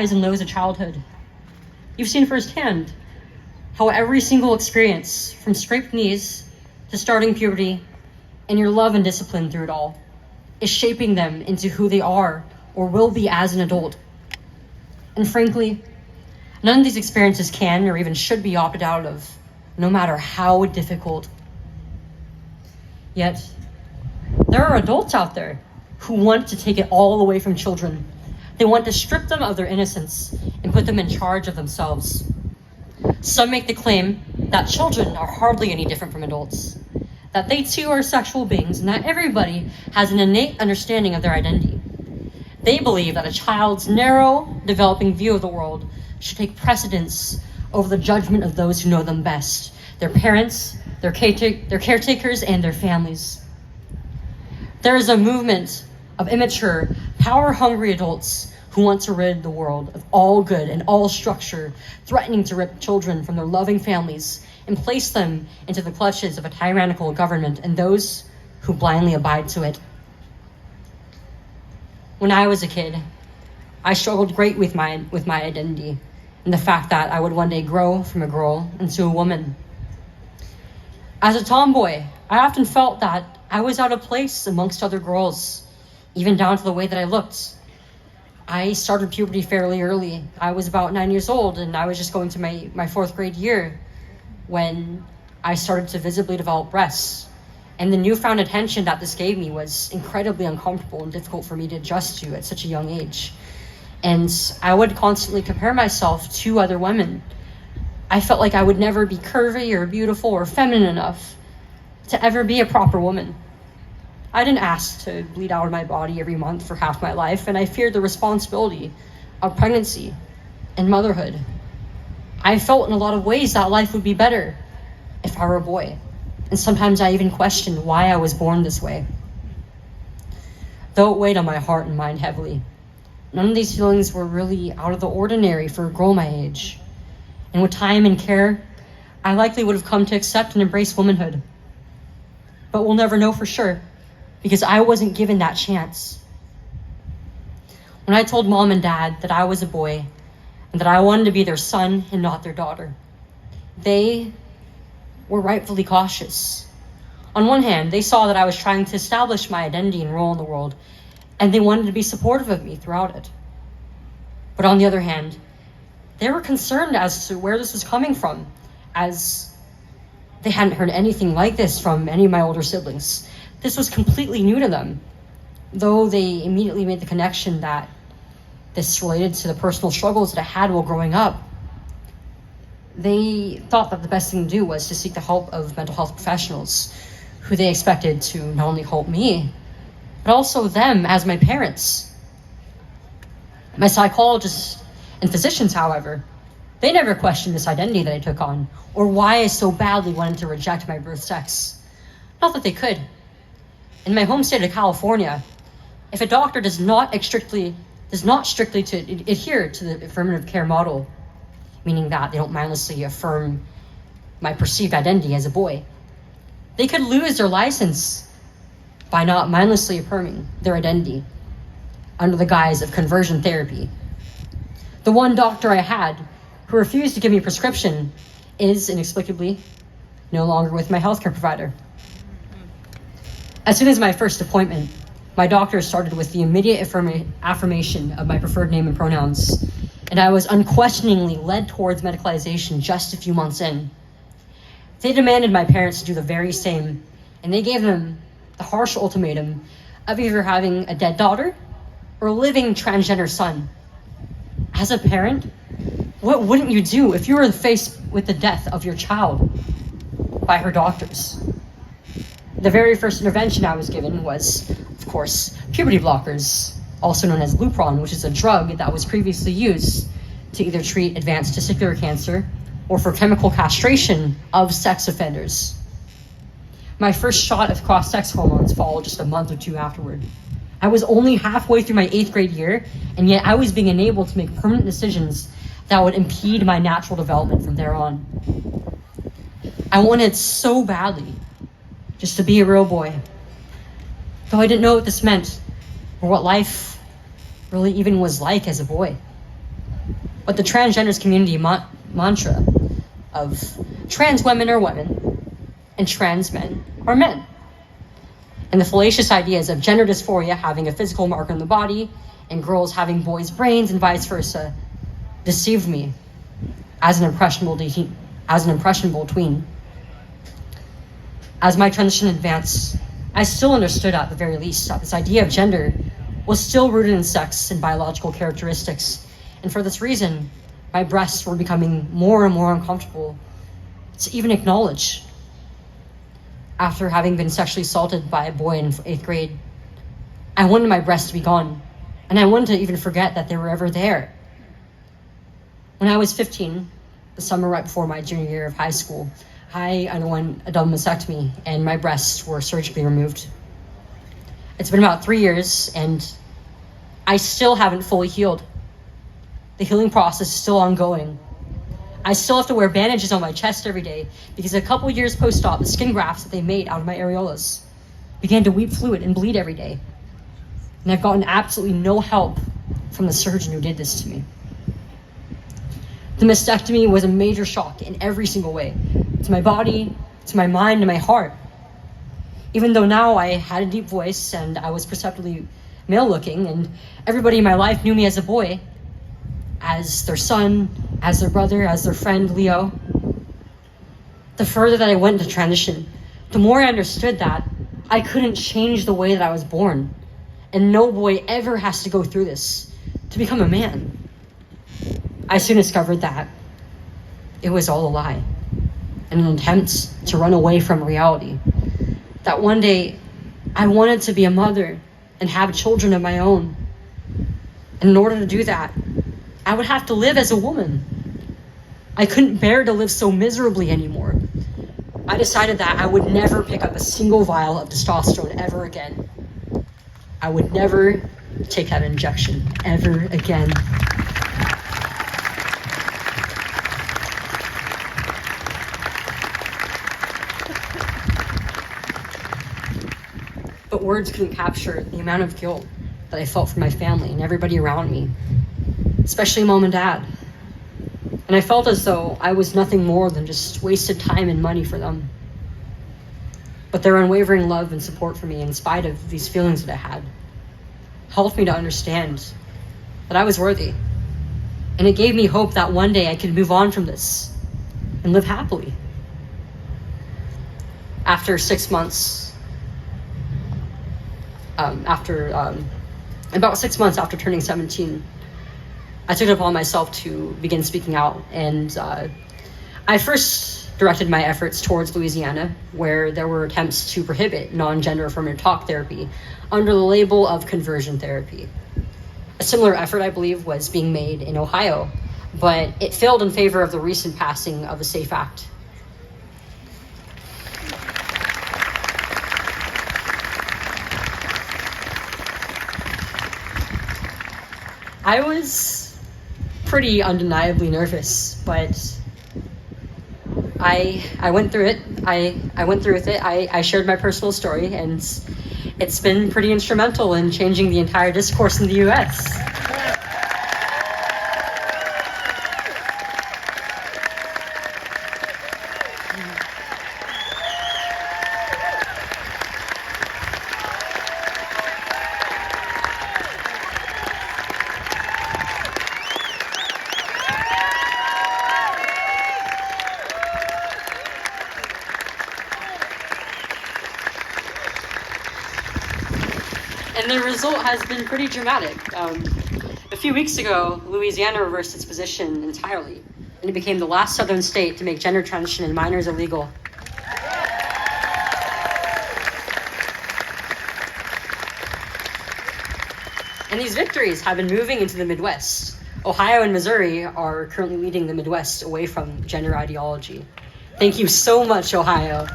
highs and lows of childhood. You've seen firsthand how every single experience, from scraped knees to starting puberty, and your love and discipline through it all, is shaping them into who they are or will be as an adult. And frankly, none of these experiences can or even should be opted out of, no matter how difficult. Yet, there are adults out there who want to take it all away from children. They want to strip them of their innocence and put them in charge of themselves. Some make the claim that children are hardly any different from adults, that they too are sexual beings, and that everybody has an innate understanding of their identity. They believe that a child's narrow, developing view of the world should take precedence over the judgment of those who know them best, their parents, their caretakers, and their families. There is a movement of immature, power-hungry adults who want to rid the world of all good and all structure, threatening to rip children from their loving families and place them into the clutches of a tyrannical government and those who blindly abide to it. When I was a kid, I struggled great with my identity and the fact that I would one day grow from a girl into a woman. As a tomboy, I often felt that I was out of place amongst other girls, even down to the way that I looked. I started puberty fairly early. I was about 9 years old, and I was just going to my fourth grade year when I started to visibly develop breasts. And the newfound attention that this gave me was incredibly uncomfortable and difficult for me to adjust to at such a young age. And I would constantly compare myself to other women. I felt like I would never be curvy or beautiful or feminine enough to ever be a proper woman. I didn't ask to bleed out of my body every month for half my life, and I feared the responsibility of pregnancy and motherhood. I felt in a lot of ways that life would be better if I were a boy, and sometimes I even questioned why I was born this way. Though it weighed on my heart and mind heavily, none of these feelings were really out of the ordinary for a girl my age. And with time and care, I likely would have come to accept and embrace womanhood. But we'll never know for sure, because I wasn't given that chance. When I told Mom and Dad that I was a boy and that I wanted to be their son and not their daughter, they were rightfully cautious. On one hand, they saw that I was trying to establish my identity and role in the world, and they wanted to be supportive of me throughout it. But on the other hand, they were concerned as to where this was coming from, as they hadn't heard anything like this from any of my older siblings. This was completely new to them, though they immediately made the connection that this related to the personal struggles that I had while growing up. They thought that the best thing to do was to seek the help of mental health professionals, who they expected to not only help me, but also them as my parents. My psychologists and physicians, however, they never questioned this identity that I took on, or why I so badly wanted to reject my birth sex. Not that they could. In my home state of California, if a doctor does not strictly to adhere to the affirmative care model, meaning that they don't mindlessly affirm my perceived identity as a boy, they could lose their license by not mindlessly affirming their identity under the guise of conversion therapy. The one doctor I had who refused to give me a prescription is inexplicably no longer with my healthcare provider. As soon as my first appointment, my doctor started with the immediate affirmation of my preferred name and pronouns, and I was unquestioningly led towards medicalization just a few months in. They demanded my parents to do the very same, and they gave them the harsh ultimatum of either having a dead daughter or a living transgender son. As a parent, what wouldn't you do if you were faced with the death of your child by her doctors? The very first intervention I was given was, of course, puberty blockers, also known as Lupron, which is a drug that was previously used to either treat advanced testicular cancer or for chemical castration of sex offenders. My first shot of cross-sex hormones followed just a month or two afterward. I was only halfway through my 8th grade year, and yet I was being enabled to make permanent decisions that would impede my natural development from there on. I wanted so badly just to be a real boy, though I didn't know what this meant or what life really even was like as a boy. but the transgenders community mantra of trans women are women and trans men are men. And the fallacious ideas of gender dysphoria having a physical marker on the body and girls having boys' brains and vice versa deceived me as an impressionable tween. As my transition advanced, I still understood at the very least that this idea of gender was still rooted in sex and biological characteristics. And for this reason, my breasts were becoming more and more uncomfortable to even acknowledge. After having been sexually assaulted by a boy in 8th grade, I wanted my breasts to be gone, and I wanted to even forget that they were ever there. When I was 15, the summer right before my junior year of high school, I underwent a double mastectomy, and my breasts were surgically removed. It's been about 3 years, and I still haven't fully healed. The healing process is still ongoing. I still have to wear bandages on my chest every day because a couple years post-op, the skin grafts that they made out of my areolas began to weep fluid and bleed every day. And I've gotten absolutely no help from the surgeon who did this to me. The mastectomy was a major shock in every single way, to my body, to my mind, and my heart. Even though now I had a deep voice and I was perceptibly male-looking, and everybody in my life knew me as a boy, as their son, as their brother, as their friend, Leo. The further that I went into transition, the more I understood that I couldn't change the way that I was born. And no boy ever has to go through this to become a man. I soon discovered that it was all a lie, and an attempt to run away from reality. That one day I wanted to be a mother and have children of my own. And in order to do that, I would have to live as a woman. I couldn't bear to live so miserably anymore. I decided that I would never pick up a single vial of testosterone ever again. I would never take that injection ever again. But words couldn't capture the amount of guilt that I felt for my family and everybody around me, especially mom and dad. And I felt as though I was nothing more than just wasted time and money for them. But their unwavering love and support for me, in spite of these feelings that I had, helped me to understand that I was worthy. And it gave me hope that one day I could move on from this and live happily. After 6 months, about 6 months after turning 17, I took it upon myself to begin speaking out, and I first directed my efforts towards Louisiana, where there were attempts to prohibit non-gender affirmative talk therapy under the label of conversion therapy. A similar effort, I believe, was being made in Ohio, but it failed in favor of the recent passing of the SAFE Act. I was pretty undeniably nervous, but I went through it. I went through with it. I shared my personal story, and it's been pretty instrumental in changing the entire discourse in the US. And the result has been pretty dramatic. A few weeks ago, Louisiana reversed its position entirely, and it became the last southern state to make gender transition in minors illegal. And these victories have been moving into the Midwest. Ohio and Missouri are currently leading the Midwest away from gender ideology. Thank you so much, Ohio.